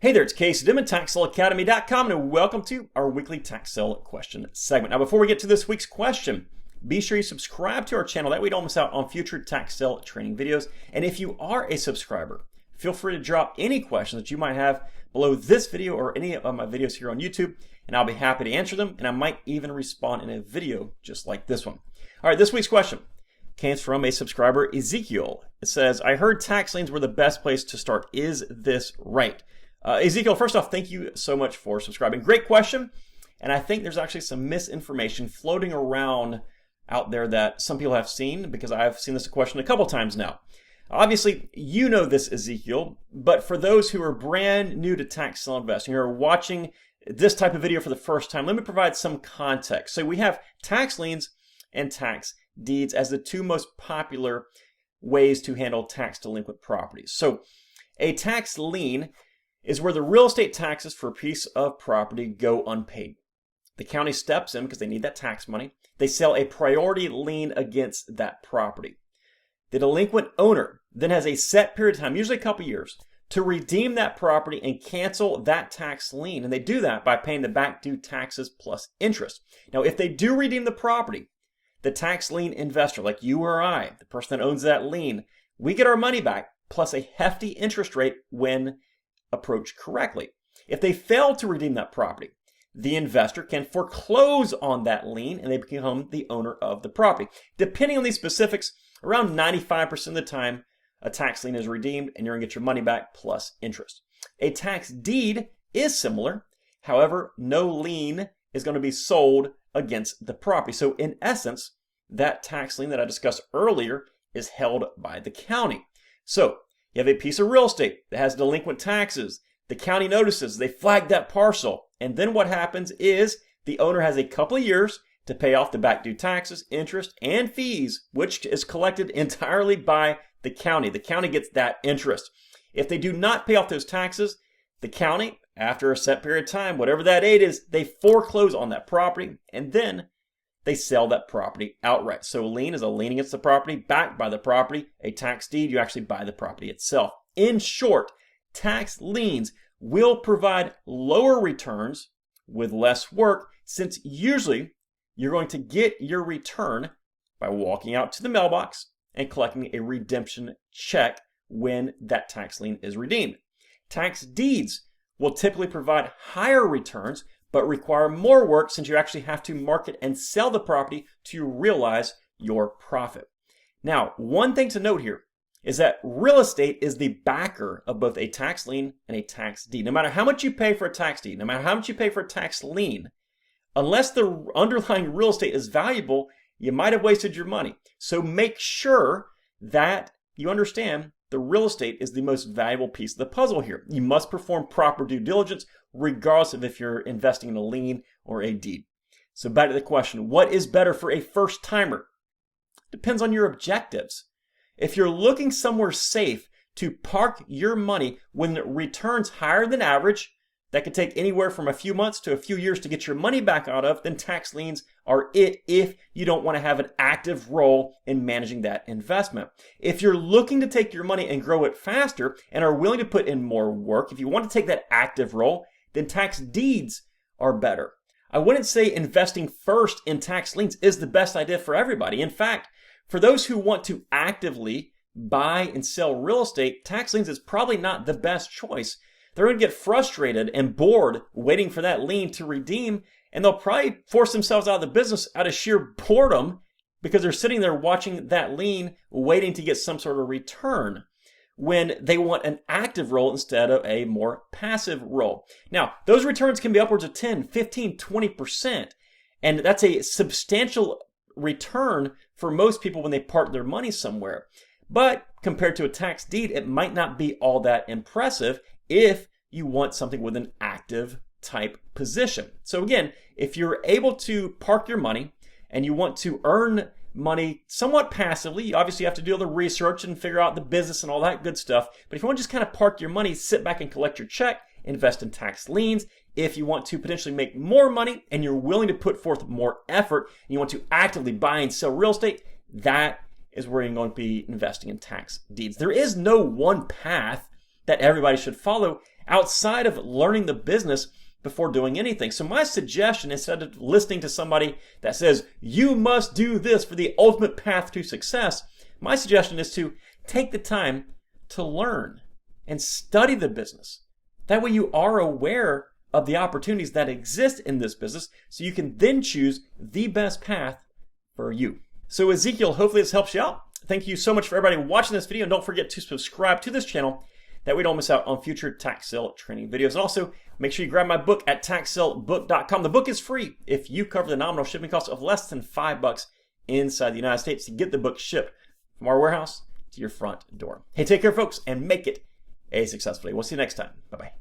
Hey there, it's Casey Dimon, TaxSaleAcademy.com, and welcome to our weekly tax sale question segment. Now, before we get to this week's question, be sure you subscribe to our channel. That way you don't miss out on future tax sale training videos. And if you are a subscriber, feel free to drop any questions that you might have below this video or any of my videos here on YouTube, and I'll be happy to answer them, and I might even respond in a video just like this one. All right, this week's question came from a subscriber, Ezekiel. It says, I heard tax liens were the best place to start. Is this right? Ezekiel, first off, thank you so much for subscribing. Great question. And I think there's actually some misinformation floating around out there that some people have seen, because I've seen this question a couple times now. Obviously, you know this, Ezekiel, but for those who are brand new to tax sale investing, who are watching this type of video for the first time, let me provide some context. So we have tax liens and tax deeds as the two most popular ways to handle tax delinquent properties. So a tax lien is where the real estate taxes for a piece of property go unpaid. The county steps in because they need that tax money. They sell a priority lien against that property. The delinquent owner then has a set period of time, usually a couple years, to redeem that property and cancel that tax lien. And they do that by paying the back due taxes plus interest. Now, if they do redeem the property, the tax lien investor, like you or I, the person that owns that lien, we get our money back plus a hefty interest rate when approached correctly. If they fail to redeem that property, the investor can foreclose on that lien and they become the owner of the property. Depending on these specifics, around 95% of the time, a tax lien is redeemed and you're going to get your money back plus interest. A tax deed is similar. However, no lien is going to be sold against the property. So in essence, that tax lien that I discussed earlier is held by the county. So you have a piece of real estate that has delinquent taxes. The county notices, they flag that parcel. And then what happens is the owner has a couple of years to pay off the back due taxes, interest, and fees, which is collected entirely by the county. The county gets that interest. If they do not pay off those taxes, the county, after a set period of time, whatever that date is, they foreclose on that property and then they sell that property outright. So a lien is a lien against the property, backed by the property. A tax deed, you actually buy the property itself. In short, tax liens will provide lower returns with less work, since usually you're going to get your return by walking out to the mailbox and collecting a redemption check when that tax lien is redeemed. Tax deeds will typically provide higher returns, but require more work since you actually have to market and sell the property to realize your profit. Now, one thing to note here is that real estate is the backer of both a tax lien and a tax deed. No matter how much you pay for a tax deed, no matter how much you pay for a tax lien, unless the underlying real estate is valuable, you might have wasted your money. So make sure that you understand the real estate is the most valuable piece of the puzzle here. You must perform proper due diligence regardless of if you're investing in a lien or a deed. So back to the question, what is better for a first timer? Depends on your objectives. If you're looking somewhere safe to park your money when it returns higher than average, that could take anywhere from a few months to a few years to get your money back out of, then tax liens are it if you don't want to have an active role in managing that investment. If you're looking to take your money and grow it faster and are willing to put in more work, if you want to take that active role, then tax deeds are better. I wouldn't say investing first in tax liens is the best idea for everybody. In fact, for those who want to actively buy and sell real estate, tax liens is probably not the best choice. They're going to get frustrated and bored waiting for that lien to redeem, and they'll probably force themselves out of the business out of sheer boredom because they're sitting there watching that lien waiting to get some sort of return when they want an active role instead of a more passive role. Now, those returns can be upwards of 10, 15, 20%, and that's a substantial return for most people when they park their money somewhere. But compared to a tax deed, it might not be all that impressive if you want something with an active type position. So again, if you're able to park your money and you want to earn money somewhat passively, you obviously have to do all the research and figure out the business and all that good stuff. But if you want to just kind of park your money, sit back and collect your check, invest in tax liens. If you want to potentially make more money and you're willing to put forth more effort and you want to actively buy and sell real estate, that is where you're going to be investing in tax deeds. There is no one path that everybody should follow. outside of learning the business before doing anything. So my suggestion, instead of listening to somebody that says, you must do this for the ultimate path to success, my suggestion is to take the time to learn and study the business. That way you are aware of the opportunities that exist in this business, so you can then choose the best path for you. So Ezekiel, hopefully this helps you out. Thank you so much for everybody watching this video, and don't forget to subscribe to this channel. That way you don't miss out on future tax sale training videos. And also, make sure you grab my book at taxsalebook.com. The book is free if you cover the nominal shipping cost of less than $5 inside the United States to get the book shipped from our warehouse to your front door. Hey, take care, folks, and make it a successful day. We'll see you next time. Bye-bye.